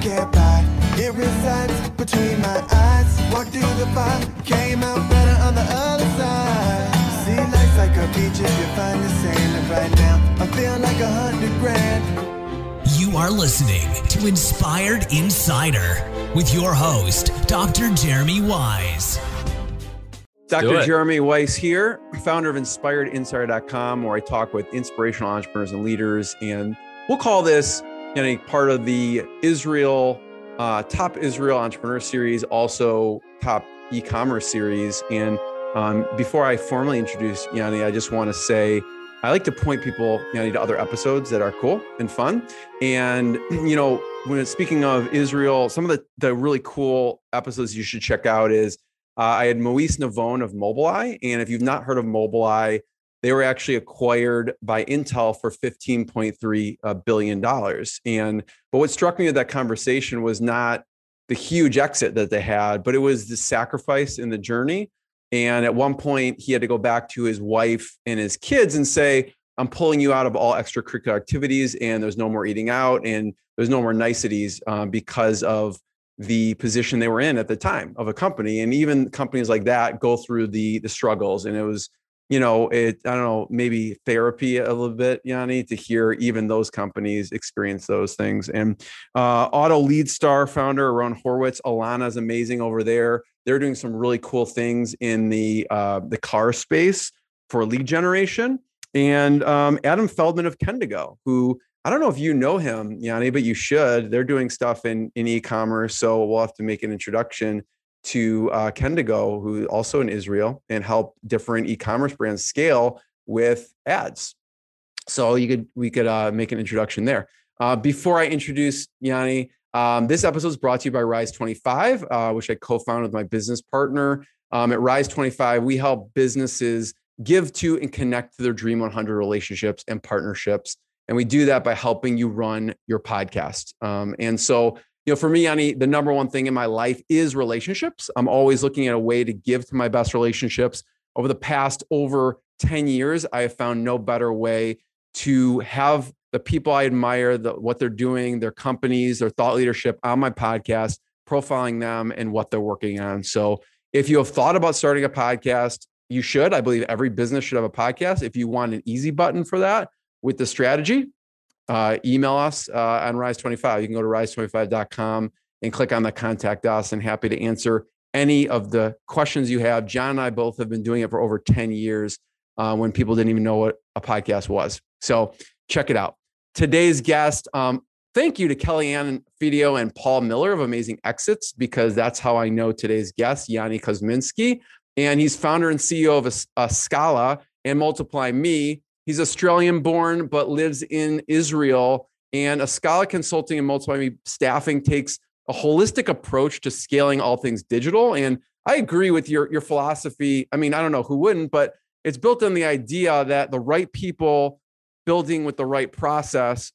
get by. It resides between my eyes. Walk through the fire, came out better on the other side. See, life's like a beach if you find the sand. And right now, I feel like 100 grand. You are listening to Inspired Insider with your host, Dr. Jeremy Wise. Dr. Jeremy Weiss here, founder of InspiredInsider.com, where I talk with inspirational entrepreneurs and leaders. And we'll call this part of the Top Israel Entrepreneur Series, also Top E-commerce Series. And before I formally introduce Yoni, I just want to say, I like to point people to other episodes that are cool and fun. And, when speaking of Israel, some of the really cool episodes you should check out is I had Moise Navon of Mobileye. And if you've not heard of Mobileye, they were actually acquired by Intel for $15.3 billion. But what struck me with that conversation was not the huge exit that they had, but it was the sacrifice in the journey. And at one point, he had to go back to his wife and his kids and say, I'm pulling you out of all extracurricular activities, and there's no more eating out, and there's no more niceties because of the position they were in at the time of a company. And even companies like that go through the struggles. And it was, I don't know, maybe therapy a little bit, Yoni, to hear even those companies experience those things. And Auto Lead Star founder, Ron Horowitz, Alana's amazing over there. They're doing some really cool things in the car space for lead generation. And Adam Feldman of Kendigo, who I don't know if you know him, Yoni, but you should. They're doing stuff in e-commerce. So we'll have to make an introduction to Kendigo, who also in Israel, and help different e-commerce brands scale with ads. So we could make an introduction there. Before I introduce Yoni, this episode is brought to you by Rise 25, which I co-founded with my business partner. At Rise 25, we help businesses give to and connect to their Dream 100 relationships and partnerships. And we do that by helping you run your podcast. And so, for me, Yoni, the number one thing in my life is relationships. I'm always looking at a way to give to my best relationships. Over the past over 10 years, I have found no better way to have the people I admire, what they're doing, their companies, their thought leadership on my podcast, profiling them and what they're working on. So if you have thought about starting a podcast, you should. I believe every business should have a podcast. If you want an easy button for that with the strategy, email us on Rise 25. You can go to rise25.com and click on the contact us, and happy to answer any of the questions you have. John and I both have been doing it for over 10 years when people didn't even know what a podcast was. So check it out. Today's guest, thank you to Kellyanne Fidio and Paul Miller of Amazing Exits, because that's how I know today's guest, Yoni Kozminski. And he's founder and CEO of Escala and MultiplyMii. He's Australian born, but lives in Israel. And Escala Consulting and MultiplyMii staffing takes a holistic approach to scaling all things digital. And I agree with your philosophy. I mean, I don't know who wouldn't, but it's built on the idea that the right people building with the right process,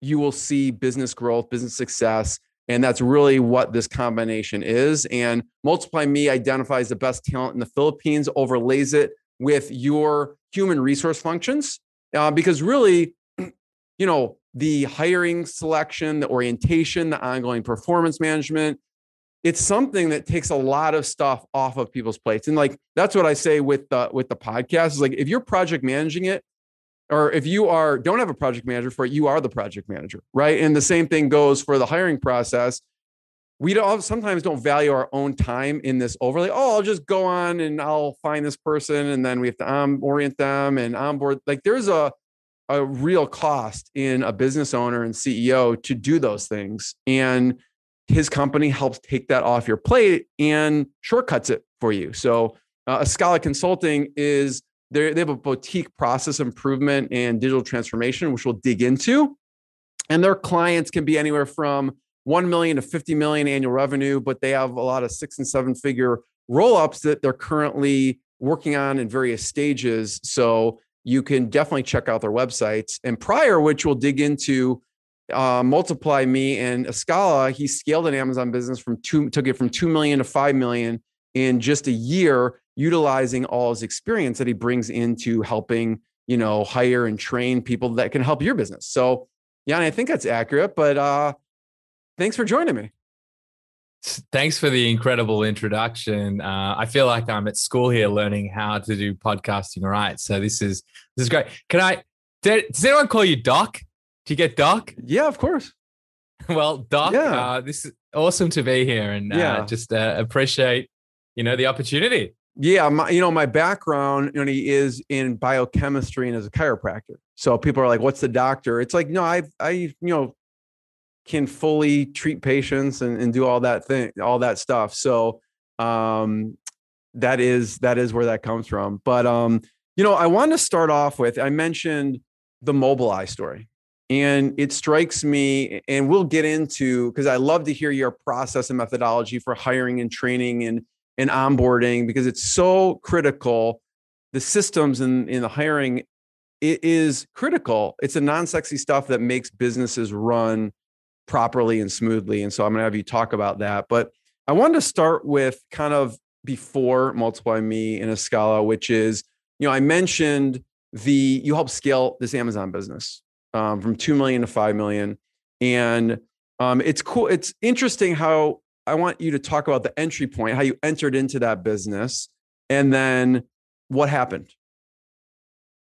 you will see business growth, business success. And that's really what this combination is. And MultiplyMii identifies the best talent in the Philippines, overlays it with your human resource functions, because really, the hiring, selection, the orientation, the ongoing performance management, it's something that takes a lot of stuff off of people's plates. And that's what I say with the podcast is if you're project managing it, or if you don't have a project manager for it, you are the project manager, right? And the same thing goes for the hiring process. We sometimes don't value our own time in this overlay. Oh, I'll just go on and I'll find this person, and then we have to orient them and onboard. There's a real cost in a business owner and CEO to do those things. And his company helps take that off your plate and shortcuts it for you. So Escala Consulting is they have a boutique process improvement and digital transformation, which we'll dig into. And their clients can be anywhere from 1 million to 50 million annual revenue, but they have a lot of 6 and 7 figure roll-ups that they're currently working on in various stages. So you can definitely check out their websites. And prior, which we'll dig into, MultiplyMii and Escala, he scaled an Amazon business took it from 2 million to 5 million in just a year, utilizing all his experience that he brings into helping, hire and train people that can help your business. So, yeah, I think that's accurate, but Thanks for joining me. Thanks for the incredible introduction. I feel like I'm at school here learning how to do podcasting right. So this is great. Does anyone call you Doc? Do you get Doc? Yeah, of course. Well, Doc, this is awesome to be here, and just appreciate, the opportunity. Yeah, my background, is in biochemistry and as a chiropractor. So people are like, "What's the doctor?" It's like, no, I can fully treat patients and do all that stuff. So that is where that comes from. But I wanted to start off with, I mentioned the MultiplyMii story. And it strikes me, and we'll get into, because I love to hear your process and methodology for hiring and training and onboarding, because it's so critical. The systems in the hiring, it is critical. It's the non-sexy stuff that makes businesses run properly and smoothly. And so I'm going to have you talk about that. But I wanted to start with kind of before MultiplyMii and Escala, which is, I mentioned you helped scale this Amazon business from 2 million to 5 million. And it's cool. It's interesting how I want you to talk about the entry point, how you entered into that business, and then what happened.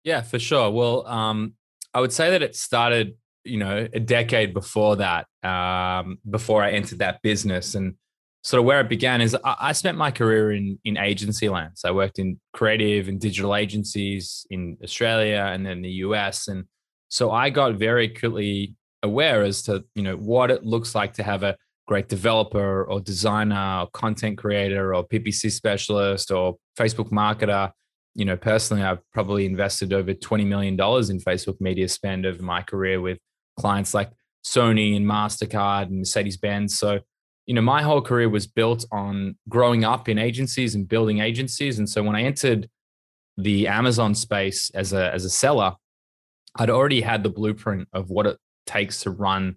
Yeah, for sure. Well, I would say that it started, a decade before that, before I entered that business. And sort of where it began is I spent my career in agency land. So I worked in creative and digital agencies in Australia and then the US. And so I got very quickly aware as to, what it looks like to have a great developer or designer or content creator or PPC specialist or Facebook marketer. Personally, I've probably invested over $20 million in Facebook media spend over my career with clients like Sony and Mastercard and Mercedes-Benz. So, my whole career was built on growing up in agencies and building agencies. And so when I entered the Amazon space as a seller, I'd already had the blueprint of what it takes to run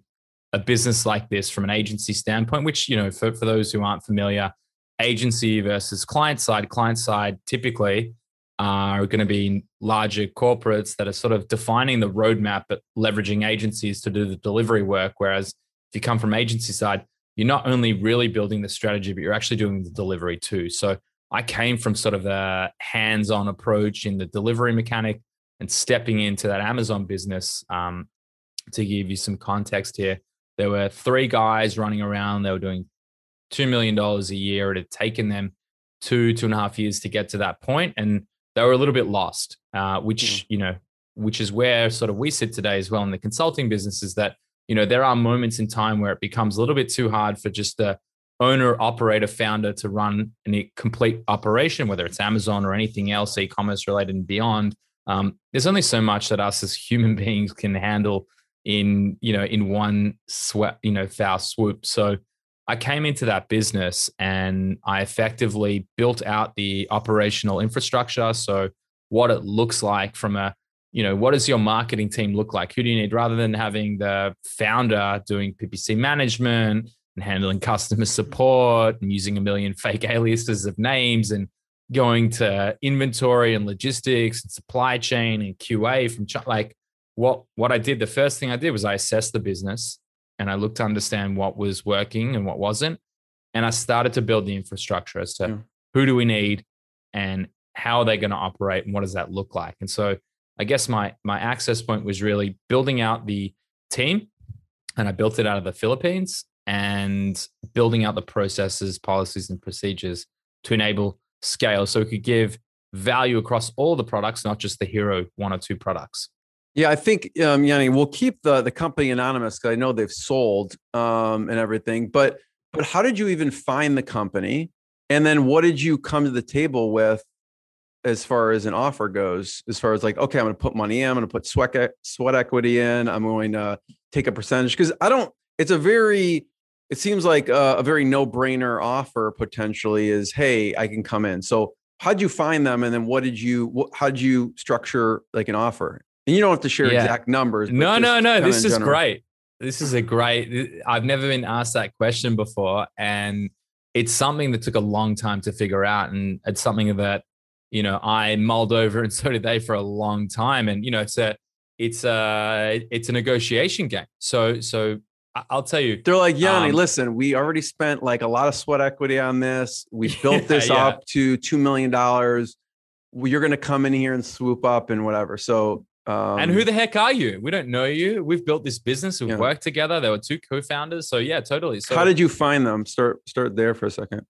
a business like this from an agency standpoint, which, for those who aren't familiar, agency versus client side typically are going to be larger corporates that are sort of defining the roadmap, but leveraging agencies to do the delivery work. Whereas if you come from agency side, you're not only really building the strategy, but you're actually doing the delivery too. So I came from sort of a hands-on approach in the delivery mechanic and stepping into that Amazon business. To give you some context here, there were 3 guys running around. They were doing $2 million a year. It had taken them 2.5 years to get to that point. And they were a little bit lost, which is where sort of we sit today as well in the consulting business, is that, there are moments in time where it becomes a little bit too hard for just the owner, operator, founder to run a complete operation, whether it's Amazon or anything else, e-commerce related and beyond. There's only so much that us as human beings can handle in one foul swoop. So I came into that business and I effectively built out the operational infrastructure. So what it looks like from what does your marketing team look like? Who do you need? Rather than having the founder doing PPC management and handling customer support and using a million fake aliases of names and going to inventory and logistics and supply chain and QA from what I did, the first thing I did was I assessed the business and I looked to understand what was working and what wasn't. And I started to build the infrastructure as to who do we need and how are they going to operate and what does that look like? And so I guess my access point was really building out the team, and I built it out of the Philippines, and building out the processes, policies, and procedures to enable scale so it could give value across all the products, not just the hero 1 or 2 products. Yeah, I think, Yoni, we'll keep the company anonymous because I know they've sold and everything. But how did you even find the company? And then what did you come to the table with as far as an offer goes? As far as like, okay, I'm going to put money in, I'm going to put sweat equity in, I'm going to take a percentage. Because it seems like a very no-brainer offer potentially is, hey, I can come in. So how'd you find them? And then how'd you structure like an offer? And you don't have to share exact numbers. No. This is great. I've never been asked that question before. And it's something that took a long time to figure out. And it's something that, I mulled over, and so did they, for a long time. And, it's a negotiation game. So I'll tell you. They're like, Yoni, listen, we already spent like a lot of sweat equity on this. We built this up to $2 million. You're going to come in here and swoop up and whatever. So, and who the heck are you? We don't know you. We've built this business. We've worked together. There were 2 co-founders. So yeah, totally. So how did you find them? Start there for a second.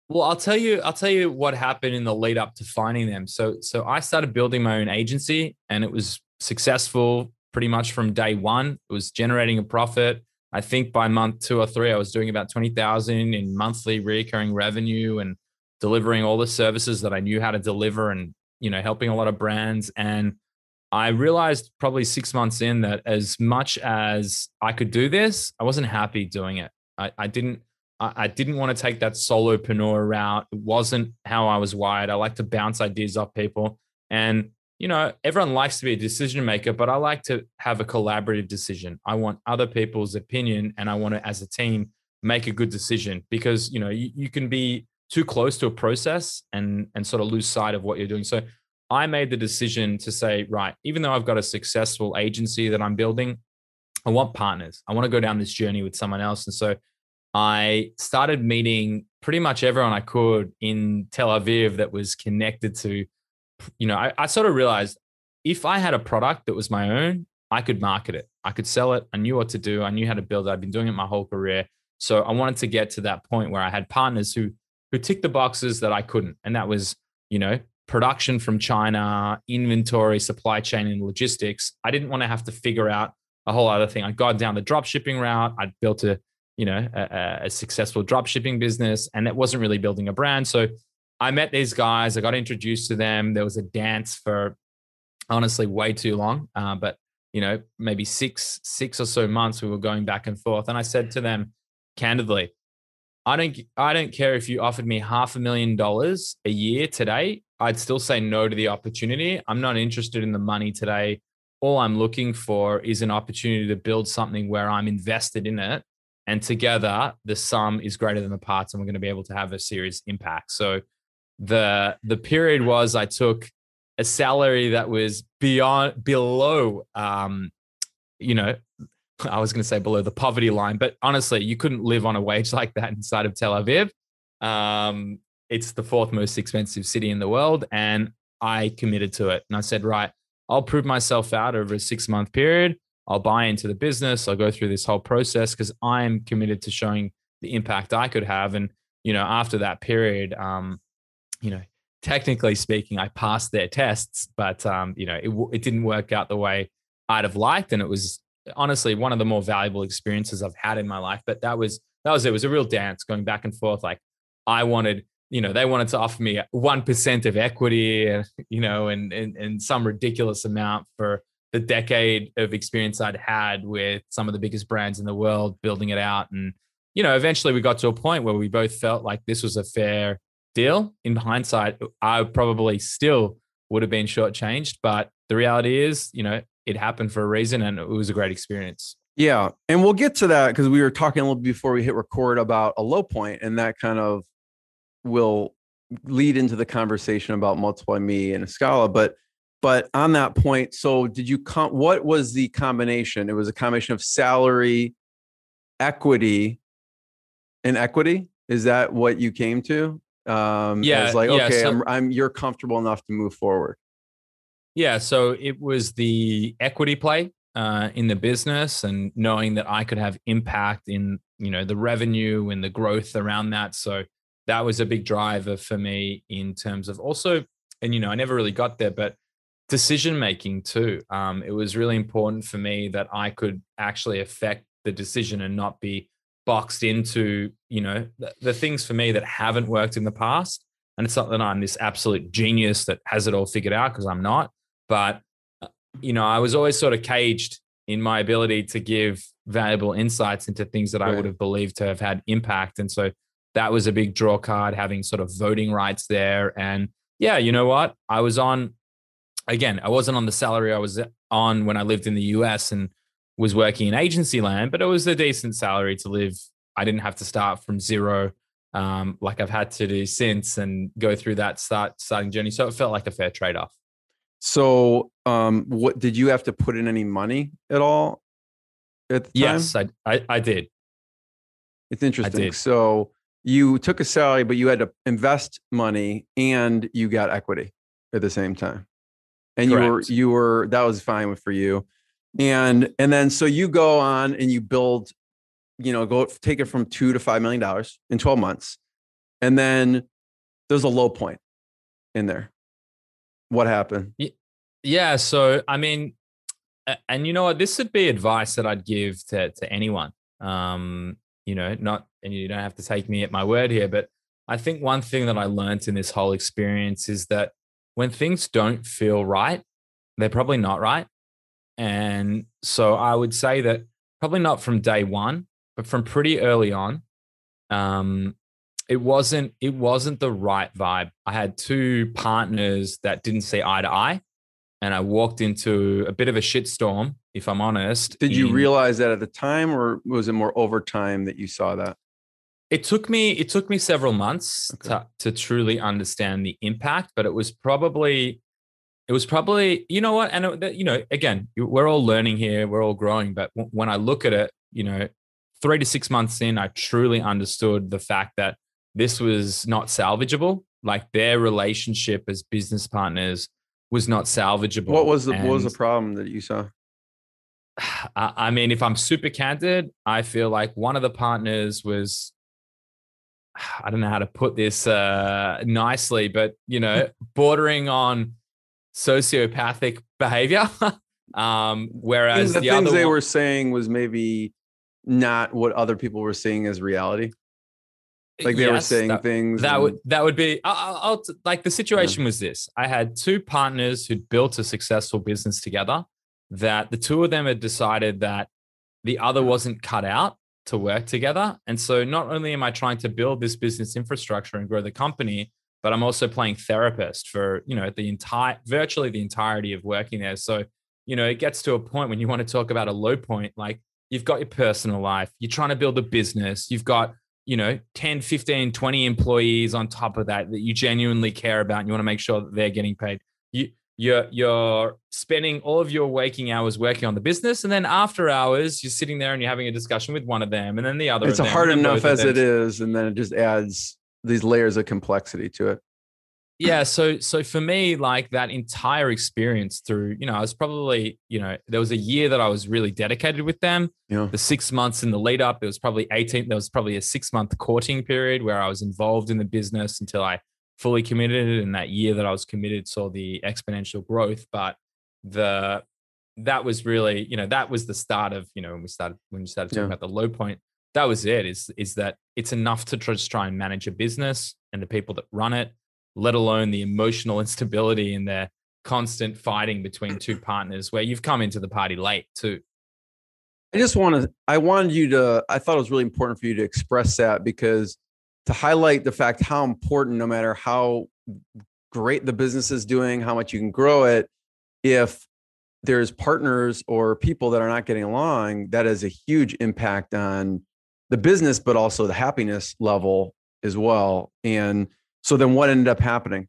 Well, I'll tell you what happened in the lead up to finding them. So I started building my own agency, and it was successful pretty much from day one. It was generating a profit. I think by month 2 or 3, I was doing about 20,000 in monthly recurring revenue and delivering all the services that I knew how to deliver, and helping a lot of brands. And I realized probably 6 months in that as much as I could do this, I wasn't happy doing it. I didn't want to take that solopreneur route. It wasn't how I was wired. I like to bounce ideas off people. And, everyone likes to be a decision maker, but I like to have a collaborative decision. I want other people's opinion, and I want to, as a team, make a good decision, because, you can be too close to a process and sort of lose sight of what you're doing. So I made the decision to say, right, even though I've got a successful agency that I'm building, I want partners. I want to go down this journey with someone else. And so I started meeting pretty much everyone I could in Tel Aviv that was connected to, I sort of realized if I had a product that was my own, I could market it. I could sell it. I knew what to do. I knew how to build it. I've been doing it my whole career. So I wanted to get to that point where I had partners who ticked the boxes that I couldn't. And that was, production from China, inventory, supply chain, and logistics. I didn't want to have to figure out a whole other thing. I'd gone down the drop shipping route. I'd built a successful drop shipping business, and it wasn't really building a brand. So I met these guys. I got introduced to them. There was a dance for honestly way too long, but maybe six or so months we were going back and forth. And I said to them candidly, I don't care if you offered me $500,000 a year today. I'd still say no to the opportunity. I'm not interested in the money today. All I'm looking for is an opportunity to build something where I'm invested in it, and together the sum is greater than the parts, and we're going to be able to have a serious impact. So the period was I took a salary that was below, I was going to say below the poverty line, but honestly, you couldn't live on a wage like that inside of Tel Aviv. It's the 4th most expensive city in the world. And I committed to it. And I said, right, I'll prove myself out over a 6-month period. I'll buy into the business. I'll go through this whole process because I'm committed to showing the impact I could have. And, after that period, technically speaking, I passed their tests, but, it didn't work out the way I'd have liked. And it was honestly one of the more valuable experiences I've had in my life. But that was it. It was a real dance going back and forth. Like I wanted, they wanted to offer me 1% of equity, and some ridiculous amount for the decade of experience I'd had with some of the biggest brands in the world, building it out. And, eventually we got to a point where we both felt like this was a fair deal. In hindsight, I probably still would have been shortchanged, but the reality is, it happened for a reason, and it was a great experience. Yeah. And we'll get to that because we were talking a little before we hit record about a low point, and that kind of will lead into the conversation about MultiplyMii and Escala. But on that point, so did you what was the combination? It was a combination of salary, equity, and equity. Is that what you came to? It's like, okay, so, you're comfortable enough to move forward. Yeah. So it was the equity play in the business, and knowing that I could have impact in, the revenue and the growth around that. So that was a big driver for me in terms of also, and, I never really got there, but decision-making too. It was really important for me that I could actually affect the decision and not be boxed into, the things for me that haven't worked in the past. And it's not that I'm this absolute genius that has it all figured out, because I'm not. But, I was always sort of caged in my ability to give valuable insights into things that I would have believed to have had impact. And so that was a big draw card, having sort of voting rights there. And yeah, you know what? I wasn't on the salary I was on when I lived in the US and was working in agency land, but it was a decent salary to live. I didn't have to start from zero like I've had to do since, and go through that starting journey. So it felt like a fair trade-off. So what did you have to put in any money at all at the time? Yes, I did. It's interesting. So you took a salary, but you had to invest money and you got equity at the same time. And Correct. you were that was fine for you. And then so you go on and you build, go take it from $2 to $5 million in 12 months. And then there's a low point in there. What happened? Yeah. So, I mean, and you know what, this would be advice that I'd give to anyone. Not, and you don't have to take me at my word here, but I think one thing that I learned in this whole experience is that when things don't feel right, they're probably not right. And so I would say that probably not from day one, but from pretty early on, it wasn't the right vibe. I had two partners that didn't see eye to eye, and I walked into a bit of a shitstorm, if I'm honest. Did you realize that at the time, or was it more over time that you saw that? It took me several months to truly understand the impact, but it was probably, you know what? And again, we're all learning here, we're all growing. But when I look at it, 3 to 6 months in, I truly understood the fact that this was not salvageable. Like their relationship as business partners was not salvageable. What was the problem that you saw? I mean, if I'm super candid, I feel like one of the partners was, I don't know how to put this nicely, but bordering on sociopathic behavior. Whereas the things they were saying was maybe not what other people were seeing as reality. Like they were saying things that would be. I'll like the situation was this: I had two partners who'd built a successful business together. That the two of them had decided that the other wasn't cut out to work together. And so not only am I trying to build this business infrastructure and grow the company, but I'm also playing therapist for, virtually the entirety of working there. So, it gets to a point when you want to talk about a low point, like you've got your personal life, you're trying to build a business, you've got, 10, 15, 20 employees on top of that you genuinely care about, and you want to make sure that they're getting paid. You're spending all of your waking hours working on the business, and then after hours, you're sitting there and you're having a discussion with one of them, and then the other. It's hard enough as it is, and then it just adds these layers of complexity to it. Yeah. So for me, like that entire experience through, I was probably, there was a year that I was really dedicated with them. Yeah. The 6 months in the lead up, there was probably a 6-month courting period where I was involved in the business until I fully committed, and that year that I was committed saw the exponential growth. But that was really, that was the start of, when we started talking about the low point. That was it. Is that it's enough to just try and manage a business and the people that run it, let alone the emotional instability and the constant fighting between two partners where you've come into the party late too. I thought it was really important for you to express that, because to highlight the fact how important, no matter how great the business is doing, how much you can grow it, if there's partners or people that are not getting along, that has a huge impact on the business, but also the happiness level as well. And so then what ended up happening?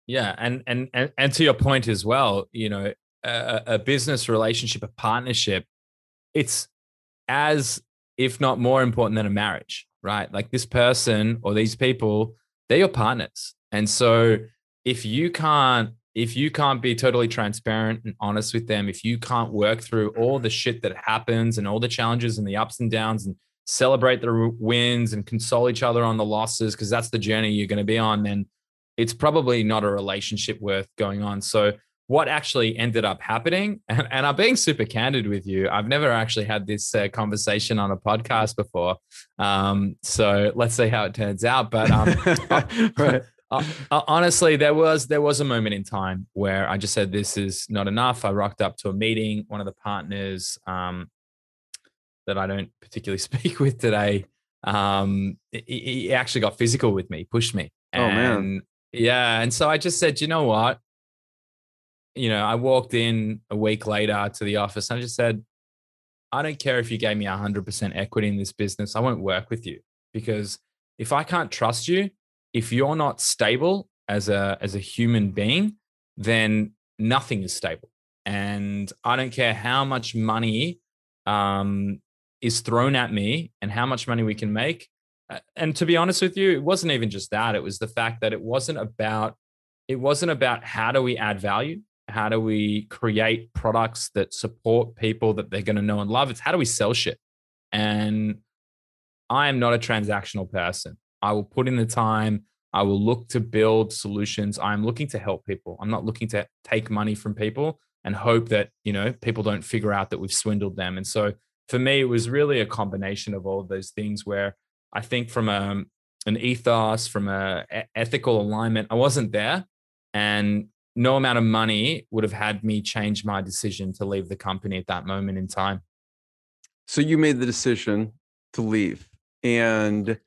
Yeah. And to your point as well, a business relationship, a partnership, it's as, if not more important than a marriage, right? Like this person or these people, they're your partners. And so if you can't be totally transparent and honest with them, if you can't work through all the shit that happens and all the challenges and the ups and downs and celebrate the wins and console each other on the losses, because that's the journey you're going to be on, then it's probably not a relationship worth going on. So what actually ended up happening, and I'm being super candid with you, I've never actually had this conversation on a podcast before. So let's see how it turns out. But right. Honestly, there was a moment in time where I just said, this is not enough. I rocked up to a meeting. One of the partners that I don't particularly speak with today, he actually got physical with me, pushed me. Oh, man. Yeah. And so I just said, you know what? I walked in a week later to the office and I just said, I don't care if you gave me 100% equity in this business. I won't work with you, because if I can't trust you, if you're not stable as a human being, then nothing is stable. And I don't care how much money is thrown at me and how much money we can make. And to be honest with you, it wasn't even just that. It was the fact that it wasn't about how do we add value? How do we create products that support people that they're going to know and love? It's how do we sell shit? And I am not a transactional person. I will put in the time. I will look to build solutions. I'm looking to help people. I'm not looking to take money from people and hope that, people don't figure out that we've swindled them. And so for me, it was really a combination of all of those things where I think from an ethos, from a ethical alignment, I wasn't there. And no amount of money would have had me change my decision to leave the company at that moment in time. So you made the decision to leave. And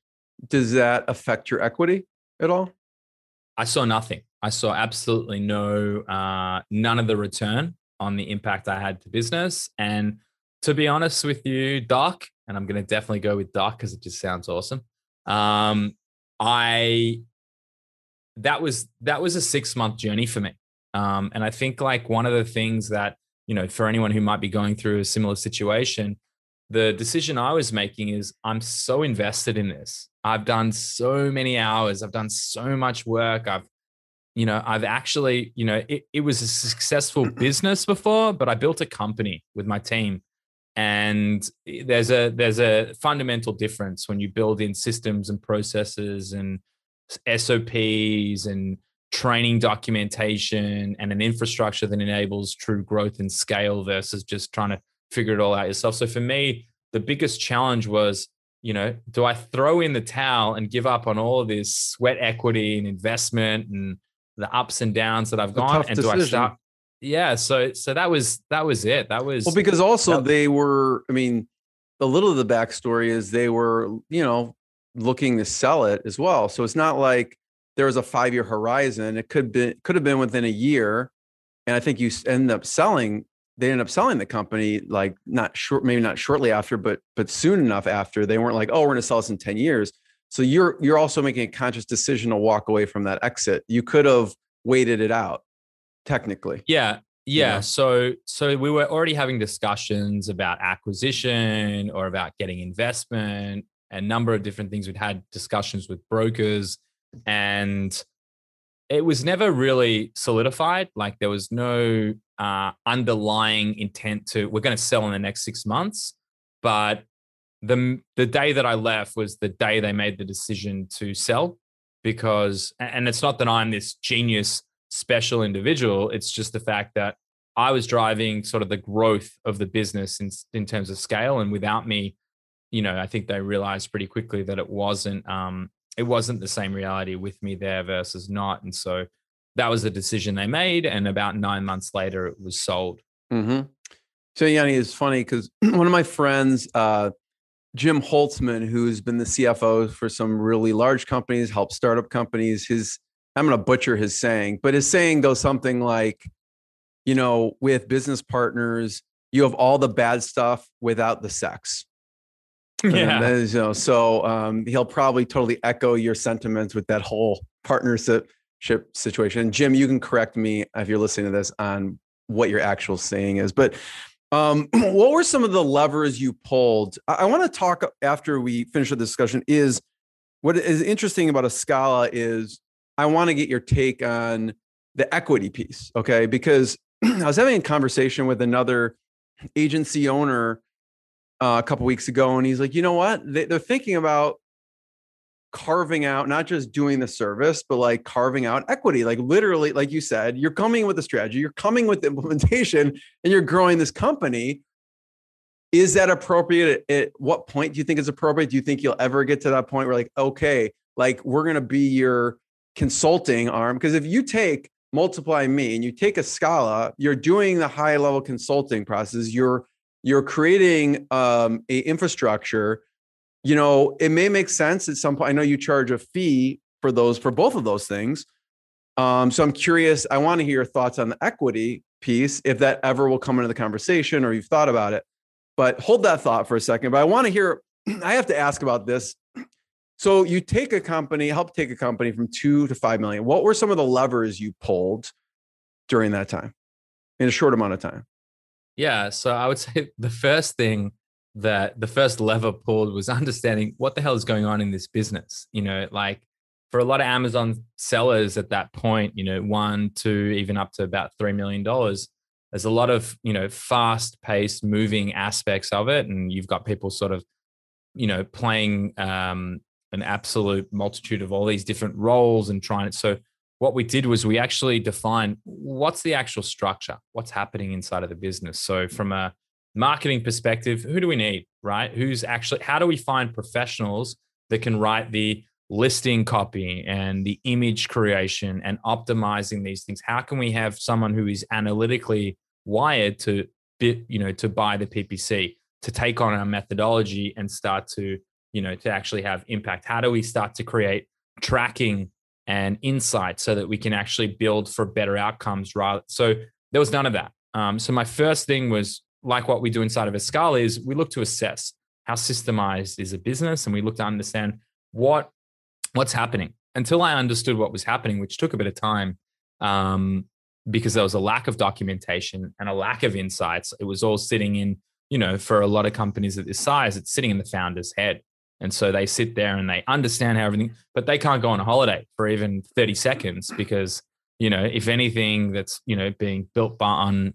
does that affect your equity at all? I saw nothing. I saw absolutely none of the return on the impact I had to business. And to be honest with you, Doc, and I'm going to definitely go with Doc because it just sounds awesome. That was a 6-month journey for me. And I think like one of the things that, for anyone who might be going through a similar situation, the decision I was making is I'm so invested in this. I've done so many hours. I've done so much work. I've actually, it was a successful business before, but I built a company with my team. And there's a fundamental difference when you build in systems and processes and SOPs and training documentation and an infrastructure that enables true growth and scale versus just trying to figure it all out yourself. So for me, the biggest challenge was, do I throw in the towel and give up on all of this sweat equity and investment and the ups and downs that I've gone? And do I start? Yeah. So that was it. That was, well, because also they were, a little of the backstory is they were, looking to sell it as well. So it's not like there was a 5-year horizon. It could have been within a year. And I think they ended up selling the company, like maybe not shortly after, but soon enough after. They weren't like, oh, we're going to sell this in 10 years. So you're also making a conscious decision to walk away from that exit. You could have waited it out technically. Yeah. Yeah. So we were already having discussions about acquisition or about getting investment, a number of different things. We'd had discussions with brokers, and it was never really solidified. Like there was no underlying intent we're going to sell in the next 6 months. But the day that I left was the day they made the decision to sell, because, and it's not that I'm this genius special individual. It's just the fact that I was driving sort of the growth of the business in terms of scale. And without me, I think they realized pretty quickly that it wasn't the same reality with me there versus not. And so that was the decision they made. And about 9 months later, it was sold. Mm-hmm. So Yoni, it's funny because one of my friends, Jim Holtzman, who's been the CFO for some really large companies, helped startup companies, I'm going to butcher his saying, but his saying goes something like, with business partners, you have all the bad stuff without the sex. Yeah. So he'll probably totally echo your sentiments with that whole partnership situation. And Jim, you can correct me if you're listening to this on what your actual saying is. But what were some of the levers you pulled? I want to talk after we finish the discussion. Is what is interesting about Escala is I want to get your take on the equity piece, okay? Because I was having a conversation with another agency owner a couple weeks ago, and he's like, you know what? They're thinking about carving out, not just doing the service, but like carving out equity. Like literally, like you said, you're coming with a strategy, you're coming with the implementation, and you're growing this company. Is that appropriate? At what point do you think it's appropriate? Do you think you'll ever get to that point where like, okay, like we're going to be your consulting arm? Because if you take MultiplyMii and you take Escala, you're doing the high level consulting process. You're creating a infrastructure. It may make sense at some point. I know you charge a fee for both of those things. So I'm curious. I want to hear your thoughts on the equity piece, if that ever will come into the conversation or you've thought about it. But hold that thought for a second. But I want to hear. I have to ask about this. So you help take a company from 2 to 5 million. What were some of the levers you pulled during that time in a short amount of time? Yeah. So I would say the first lever pulled was understanding what the hell is going on in this business. Like for a lot of Amazon sellers at that point, 1, 2, even up to about $3 million, there's a lot of, fast paced moving aspects of it. And you've got people sort of, playing an absolute multitude of all these different roles and trying it. So what we did was we actually defined what's the actual structure, what's happening inside of the business. So from a marketing perspective, who do we need, right? How do we find professionals that can write the listing copy and the image creation and optimizing these things? How can we have someone who is analytically wired to buy the PPC, to take on our methodology and start to, to actually have impact? How do we start to create tracking and insight so that we can actually build for better outcomes? So there was none of that. So my first thing was, like what we do inside of Escala, is we look to assess how systemized is a business, and we look to understand what's happening. Until I understood what was happening, which took a bit of time, because there was a lack of documentation and a lack of insights. It was all sitting in, for a lot of companies at this size, it's sitting in the founder's head. And so they sit there and they understand how everything, but they can't go on a holiday for even 30 seconds because, if anything that's, being built on,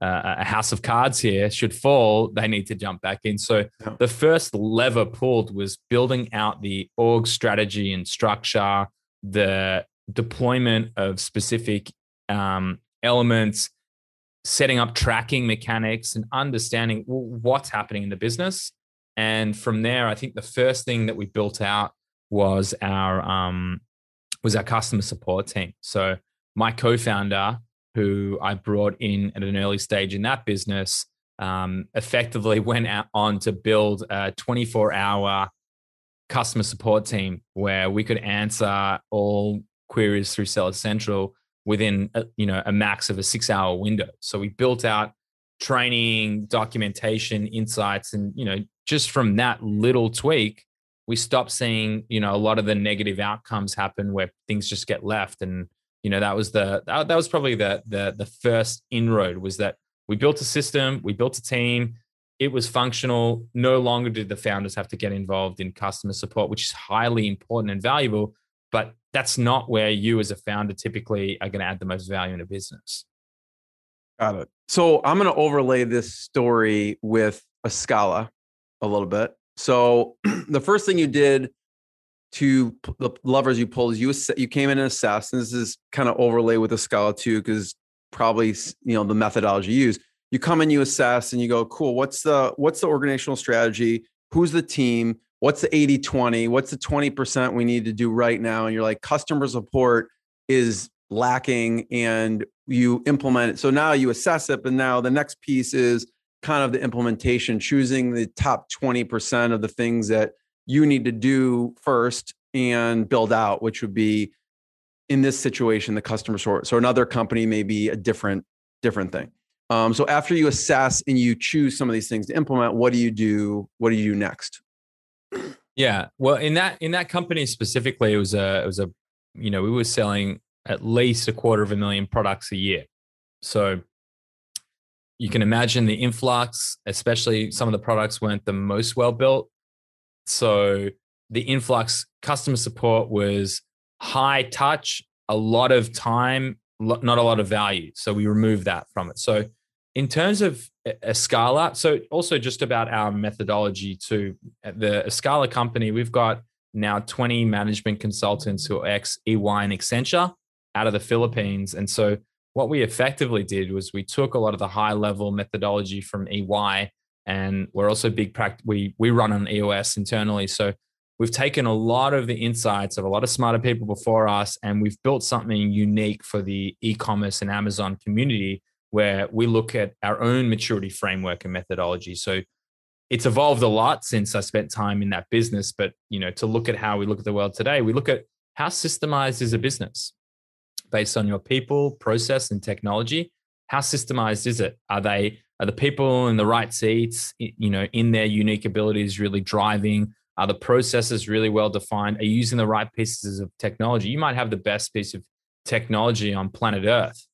a house of cards here should fall, they need to jump back in. So the first lever pulled was building out the org strategy and structure, the deployment of specific elements, setting up tracking mechanics, and understanding what's happening in the business. And from there, I think the first thing that we built out was our customer support team. So my co-founder, who I brought in at an early stage in that business, effectively went on to build a 24-hour customer support team where we could answer all queries through Seller Central within a max of a 6-hour window. So we built out training, documentation, insights, and just from that little tweak, we stopped seeing a lot of the negative outcomes happen where things just get left. And that was probably the first inroad, was that we built a system, we built a team, it was functional. No longer did the founders have to get involved in customer support, which is highly important and valuable, but that's not where you as a founder typically are going to add the most value in a business. Got it. So I'm going to overlay this story with Escala a little bit. So the first thing you did, to the levers you pulled, is you came in and assessed, and this is kind of overlay with Escala too, because probably the methodology you use. You come and you assess and you go, cool, what's the organizational strategy? Who's the team? What's the 80-20? What's the 20% we need to do right now? And you're like, customer support is lacking, and you implement it. So now you assess it, but now the next piece is kind of the implementation, choosing the top 20% of the things that you need to do first and build out, which would be, in this situation, the customer support. So another company may be a different thing. So after you assess and you choose some of these things to implement, what do you do? What do you do next? Yeah. Well, in that company specifically, it was a we were selling at least 250,000 products a year. So you can imagine the influx, especially some of the products weren't the most well built. So the influx, customer support was high touch, a lot of time, not a lot of value. So we removed that from it. So in terms of Escala, so also just about our methodology too, the Escala company, we've got now 20 management consultants who are ex-EY and Accenture out of the Philippines. And so what we effectively did was we took a lot of the high level methodology from EY, and we're also we run on EOS internally. So we've taken a lot of the insights of a lot of smarter people before us, and we've built something unique for the e-commerce and Amazon community where we look at our own maturity framework and methodology. So it's evolved a lot since I spent time in that business, but to look at how we look at the world today, we look at how systemized is a business based on your people, process, and technology. How systemized is it? Are the people in the right seats, in their unique abilities really driving? Are the processes really well defined? Are you using the right pieces of technology? You might have the best piece of technology on planet Earth,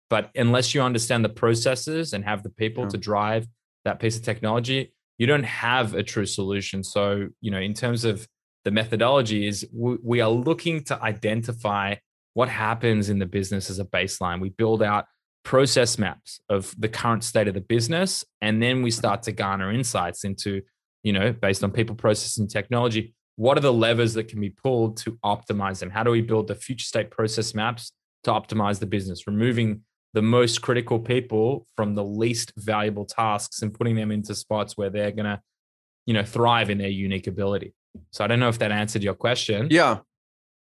But unless you understand the processes and have the people to drive that piece of technology, you don't have a true solution. So, in terms of the methodology is we are looking to identify what happens in the business as a baseline. We build out process maps of the current state of the business, and then we start to garner insights into, based on people, process, and technology, what are the levers that can be pulled to optimize them? How do we build the future state process maps to optimize the business, removing the most critical people from the least valuable tasks and putting them into spots where they're going to, thrive in their unique ability. So I don't know if that answered your question. Yeah.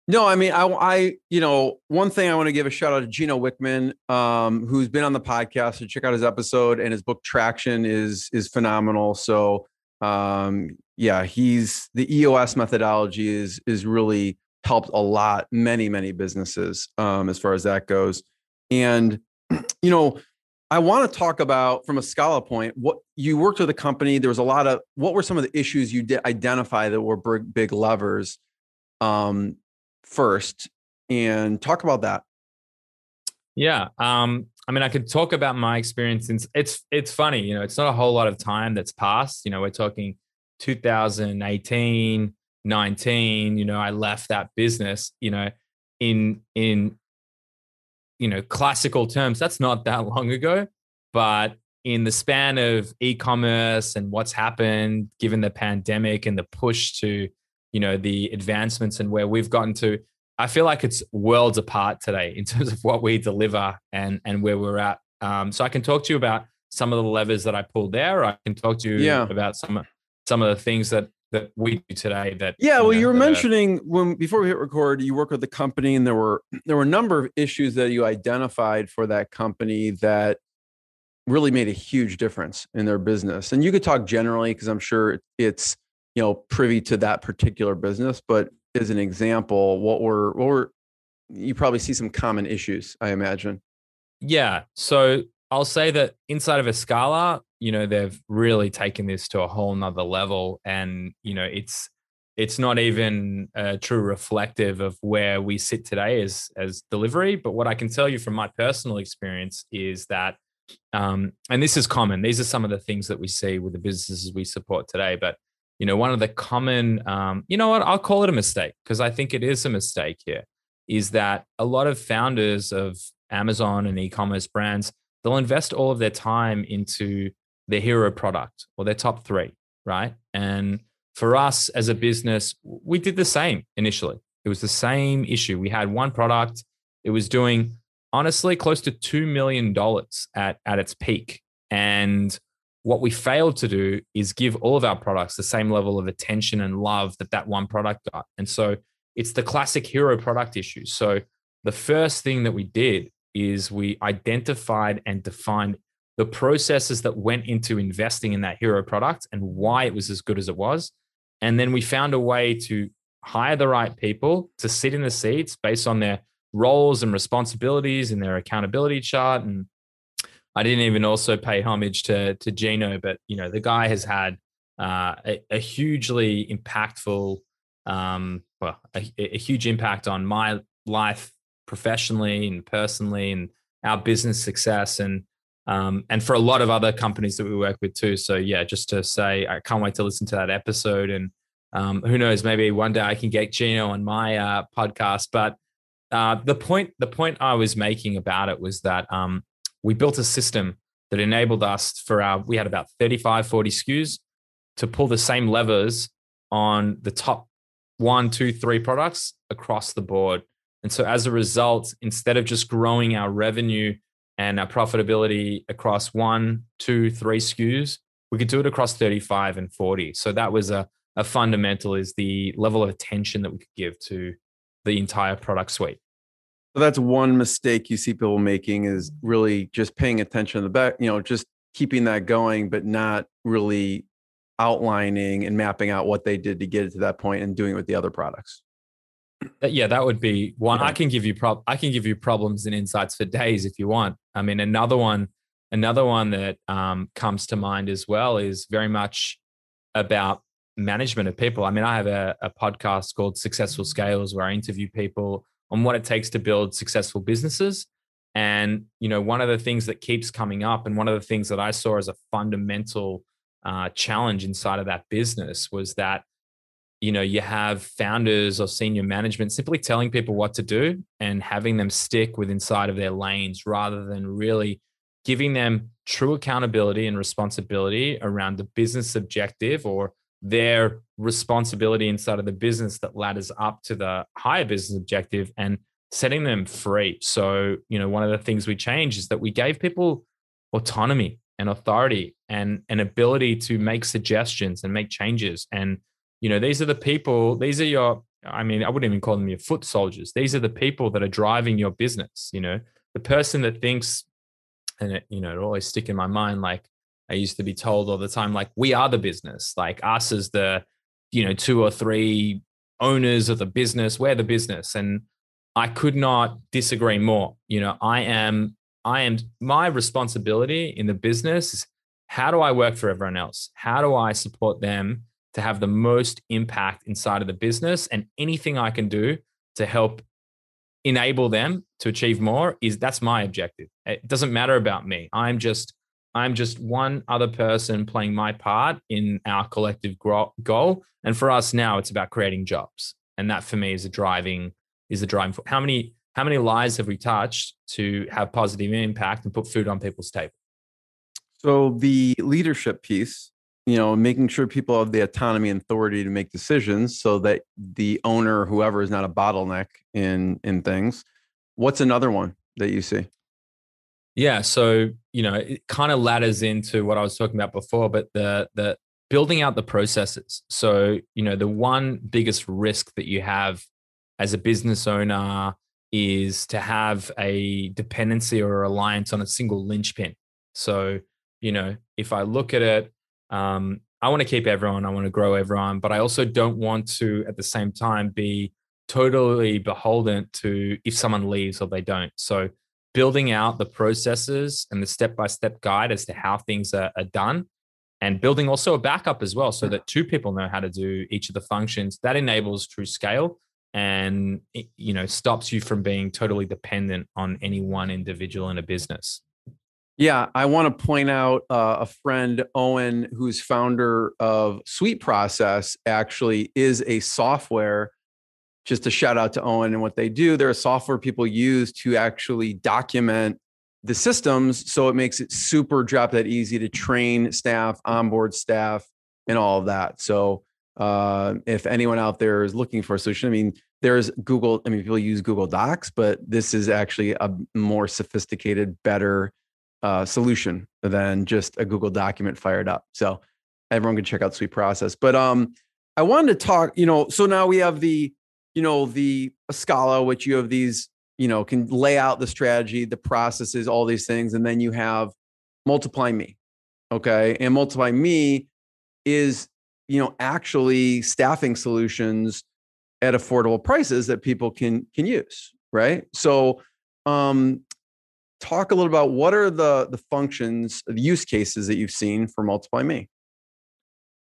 No, I mean, I one thing I want to give a shout out to Gino Wickman, who's been on the podcast. So check out his episode, and his book Traction is phenomenal. So, he's the EOS methodology is really helped a lot, many businesses, as far as that goes. And, I want to talk about, from a Scala point, what you worked with a company. There was what were some of the issues you did identify that were big levers, first, and talk about that. Yeah. I could talk about my experience. It's funny, it's not a whole lot of time that's passed. We're talking 2018, 19, I left that business, in classical terms, that's not that long ago, but in the span of e-commerce and what's happened, given the pandemic and the push to, the advancements and where we've gotten to, I feel like it's worlds apart today in terms of what we deliver and where we're at. So I can talk to you about some of the levers that I pulled there. I can talk to you about some of the things that we do today. You were mentioning before we hit record, you work with the company, and there were a number of issues that you identified for that company that really made a huge difference in their business. And you could talk generally, because I'm sure it's privy to that particular business, but as an example, what were you probably see some common issues, I imagine. Yeah. So I'll say that inside of Escala, they've really taken this to a whole nother level. And, it's not even true reflective of where we sit today as delivery. But what I can tell you from my personal experience is that, and this is common, these are some of the things that we see with the businesses we support today. But, one of the common, I'll call it a mistake, because I think it is a mistake here, is that a lot of founders of Amazon and e-commerce brands, they'll invest all of their time into their hero product or their top three, right? And for us as a business, we did the same initially. It was the same issue. We had one product. It was doing, honestly, close to $2 million at its peak. And what we failed to do is give all of our products the same level of attention and love that one product got. And so it's the classic hero product issue. So the first thing that we did is we identified and defined the processes that went into investing in that hero product and why it was as good as it was. And then we found a way to hire the right people to sit in the seats based on their roles and responsibilities in their accountability chart. And I didn't even also pay homage to Gino, but the guy has had a hugely impactful, a huge impact on my life professionally and personally, and our business success, and for a lot of other companies that we work with too. So yeah, just to say, I can't wait to listen to that episode, and who knows, maybe one day I can get Gino on my podcast. But the point I was making about it was that we built a system that enabled us we had about 35, 40 SKUs to pull the same levers on the top 1, 2, 3 products across the board. And so as a result, instead of just growing our revenue and our profitability across 1, 2, 3 SKUs, we could do it across 35 and 40. So that was a fundamental, is the level of attention that we could give to the entire product suite. So that's one mistake you see people making, is really just paying attention to the back, just keeping that going, but not really outlining and mapping out what they did to get it to that point and doing it with the other products. Yeah, that would be one. Yeah. I can give you problems and insights for days if you want. I mean, another one that comes to mind as well is very much about management of people. I mean, I have a podcast called Successful Scales where I interview people on what it takes to build successful businesses. And, one of the things that keeps coming up, and one of the things that I saw as a fundamental challenge inside of that business, was that, you have founders or senior management simply telling people what to do and having them stick with inside of their lanes, rather than really giving them true accountability and responsibility around the business objective, or their responsibility inside of the business that ladders up to the higher business objective, and setting them free. So, one of the things we changed is that we gave people autonomy and authority and an ability to make suggestions and make changes. And, these are the people, these are your, I wouldn't even call them your foot soldiers. These are the people that are driving your business. The person that thinks, and it always stick in my mind, like I used to be told all the time, like, we are the business, like us as the, 2 or 3 owners of the business, we're the business. And I could not disagree more. I am my responsibility in the business is, how do I work for everyone else? How do I support them to have the most impact inside of the business? And anything I can do to help enable them to achieve more, that's my objective. It doesn't matter about me. I'm just one other person playing my part in our collective goal. And for us now, it's about creating jobs. And that for me is the driving force. How many lives have we touched to have positive impact and put food on people's table? So the leadership piece, making sure people have the autonomy and authority to make decisions, so that the owner, whoever, is not a bottleneck in things. What's another one that you see? Yeah. So, it kind of ladders into what I was talking about before, but the building out the processes. So, the one biggest risk that you have as a business owner is to have a dependency or a reliance on a single linchpin. So, if I look at it, I want to keep everyone, I want to grow everyone, but I also don't want to at the same time be totally beholden to if someone leaves or they don't. So building out the processes and the step-by-step guide as to how things are done, and building also a backup as well, so that 2 people know how to do each of the functions, that enables true scale and, stops you from being totally dependent on any one individual in a business. Yeah, I want to point out a friend, Owen, who's founder of Sweet Process, actually is a software. Just a shout out to Owen and what they do. They're a software people use to actually document the systems, so it makes it super drop dead easy to train staff, onboard staff, and all of that. So if anyone out there is looking for a solution, there's Google. People use Google Docs, but this is actually a more sophisticated, better solution than just a Google document fired up. So everyone can check out Sweet Process. But I wanted to talk, so now we have the Escala, which you have these, can lay out the strategy, the processes, all these things. And then you have MultiplyMii. Okay. And MultiplyMii is, actually staffing solutions at affordable prices that people can use. Right. So, talk a little about what are the functions, the use cases that you've seen for MultiplyMii.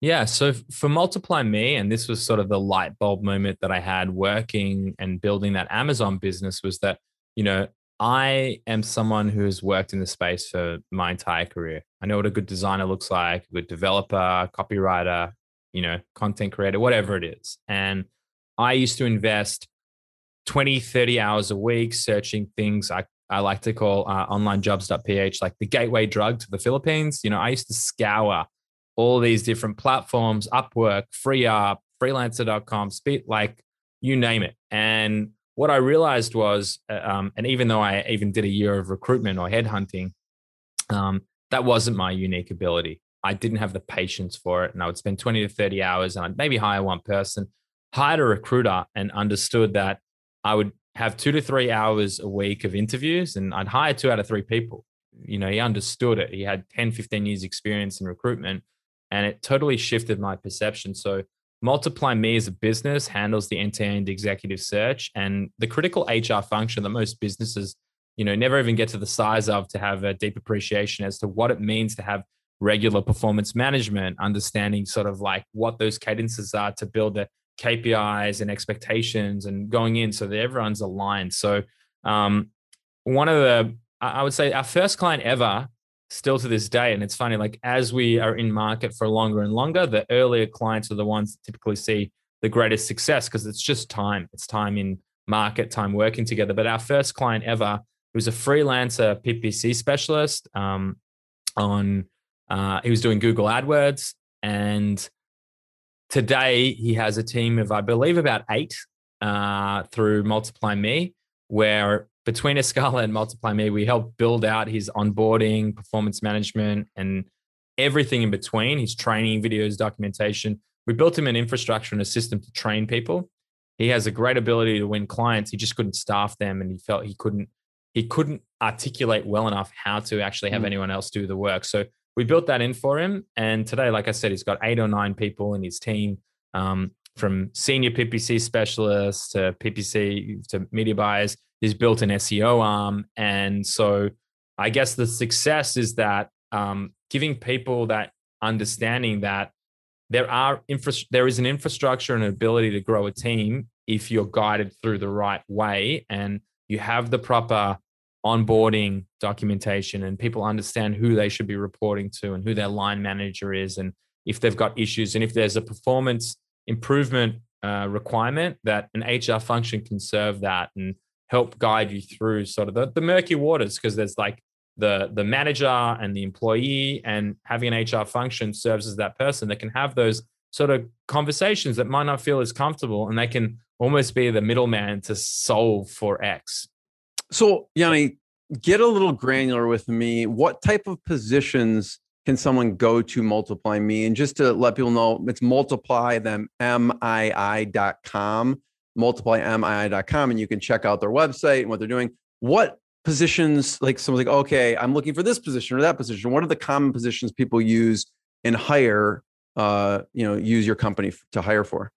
Yeah. So for MultiplyMii, and this was sort of the light bulb moment that I had working and building that Amazon business, was that, I am someone who has worked in the space for my entire career. I know what a good designer looks like, a good developer, copywriter, content creator, whatever it is. And I used to invest 20, 30 hours a week searching things I like to call onlinejobs.ph, like the gateway drug to the Philippines. I used to scour all these different platforms, Upwork, FreeUp, freelancer.com, Speed, like you name it. And what I realized was, and even though I even did a year of recruitment or headhunting, that wasn't my unique ability. I didn't have the patience for it. And I would spend 20 to 30 hours and I'd maybe hire one person, hired a recruiter, and understood that I would have 2 to 3 hours a week of interviews, and I'd hire 2 out of 3 people. He understood it. He had 10, 15 years experience in recruitment, and it totally shifted my perception. So MultiplyMii as a business handles the end-to-end executive search and the critical HR function that most businesses, never even get to the size of, to have a deep appreciation as to what it means to have regular performance management, understanding sort of like what those cadences are to build the KPIs and expectations and going in so that everyone's aligned. So one of the, I would say our first client ever, still to this day. And it's funny, like as we are in market for longer and longer, the earlier clients are the ones that typically see the greatest success because it's just time. It's time in market, time working together. But our first client ever, he was a freelancer PPC specialist he was doing Google AdWords. And today he has a team of, I believe, about 8 through MultiplyMii, where between Escala and MultiplyMii, we help build out his onboarding, performance management, and everything in between, his training videos, documentation. We built him an infrastructure and a system to train people. He has a great ability to win clients. He just couldn't staff them, and he felt he couldn't articulate well enough how to actually have anyone else do the work. So we built that in for him. And today, like I said, he's got 8 or 9 people in his team, from senior PPC specialists to PPC to media buyers. He's built an SEO arm. And so I guess the success is that giving people that understanding that there is an infrastructure and an ability to grow a team if you're guided through the right way and you have the proper onboarding documentation and people understand who they should be reporting to and who their line manager is, and if they've got issues and if there's a performance improvement requirement, that an HR function can serve that and help guide you through sort of the murky waters, because there's like the manager and the employee, and having an HR function serves as that person that can have those sort of conversations that might not feel as comfortable, and they can almost be the middleman to solve for X. So, Yoni, get a little granular with me. What type of positions can someone go to MultiplyMii? And just to let people know, it's multiplyMii.com, multiplyMii.com, and you can check out their website and what they're doing. What positions, like someone's like, okay, I'm looking for this position or that position. What are the common positions people use and hire, use your company to hire for?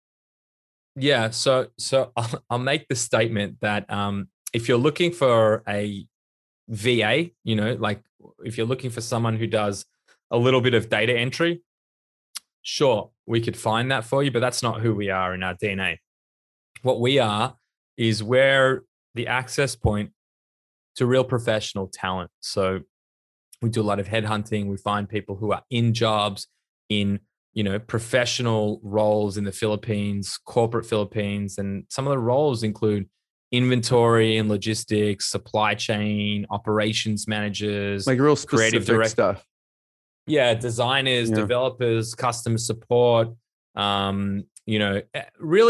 Yeah. So I'll make the statement that if you're looking for a VA, like if you're looking for someone who does a little bit of data entry, sure, we could find that for you, but that's not who we are in our DNA. What we are is we're the access point to real professional talent. So we do a lot of headhunting. We find people who are in jobs in, professional roles in the Philippines, corporate Philippines. And some of the roles include inventory and logistics, supply chain, operations managers, like real specific creative stuff. Yeah, designers, developers, customer support, really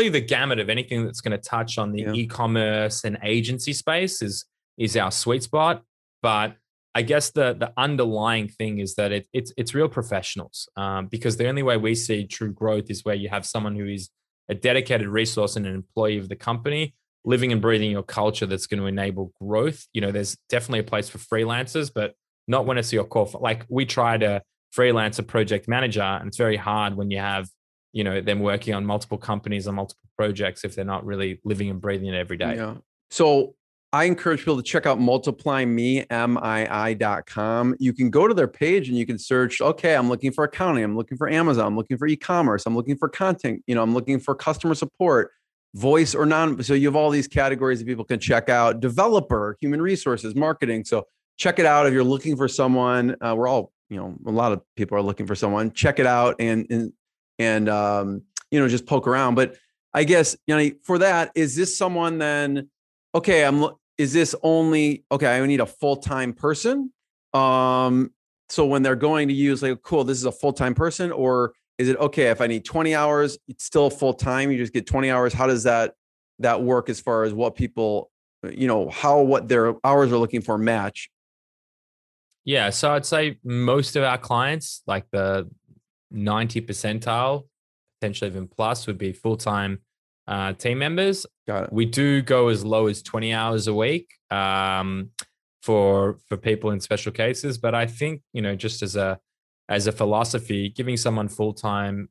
the gamut of anything that's going to touch on the e-commerce and agency space is our sweet spot. But I guess the underlying thing is that it's real professionals, because the only way we see true growth is where you have someone who is a dedicated resource and an employee of the company, living and breathing your culture that's going to enable growth. There's definitely a place for freelancers, but not when it's your core. Like we try to freelance a project manager, and it's very hard when you have, them working on multiple companies on multiple projects if they're not really living and breathing it every day. Yeah. So I encourage people to check out MultiplyMii.com. You can go to their page and you can search, okay, I'm looking for accounting. I'm looking for Amazon. I'm looking for e-commerce. I'm looking for content. I'm looking for customer support, voice or non. So you have all these categories that people can check out. Developer, human resources, marketing. So check it out if you're looking for someone. We're all, a lot of people are looking for someone. Check it out and just poke around. But I guess, for that, is this someone then, okay, is this only, okay, I need a full-time person? So when they're going to use like, cool, this is a full-time person, or is it, okay, if I need 20 hours, it's still full-time, you just get 20 hours. How does that work as far as what people, what their hours are looking for match? Yeah. So I'd say most of our clients, like the 90 percentile, potentially even plus, would be full-time team members. Got it. We do go as low as 20 hours a week for people in special cases. But I think, just as a philosophy, giving someone a full-time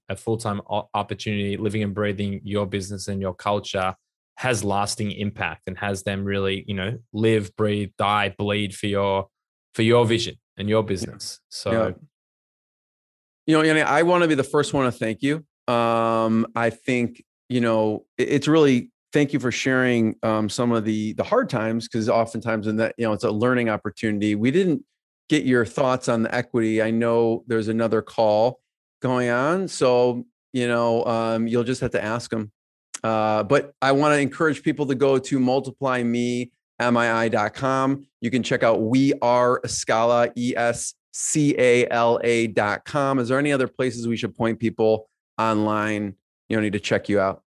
opportunity, living and breathing your business and your culture has lasting impact and has them really, live, breathe, die, bleed for your vision and your business. So, I want to be the first one to thank you. I think, it's really thank you for sharing some of the hard times, because oftentimes in that, it's a learning opportunity. We didn't get your thoughts on the equity. I know there's another call going on, so you'll just have to ask them. But I want to encourage people to go to MultiplyMii.com. You can check out We Are Escala, ESCALA.com. Is there any other places we should point people online, Yoni, to check you out?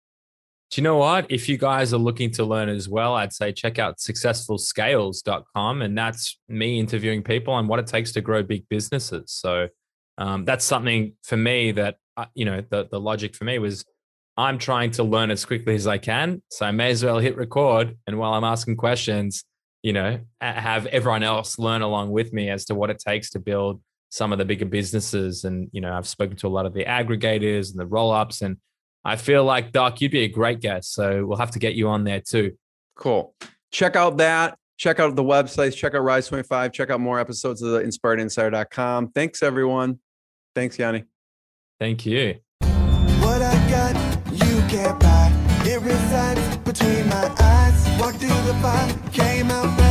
Do you know what? If you guys are looking to learn as well, I'd say check out successfulscales.com. And that's me interviewing people on what it takes to grow big businesses. So that's something for me that, the logic for me was I'm trying to learn as quickly as I can. So I may as well hit record. And while I'm asking questions, have everyone else learn along with me as to what it takes to build some of the bigger businesses. And, I've spoken to a lot of the aggregators and the roll-ups, and I feel like, Doc, you'd be a great guest. So we'll have to get you on there too. Cool. Check out that. Check out the websites. Check out Rise 25. Check out more episodes of the InspiredInsider.com. Thanks, everyone. Thanks, Yoni. Thank you. What I got, you can't buy. It resides between my eyes. Walked through the fire, came out.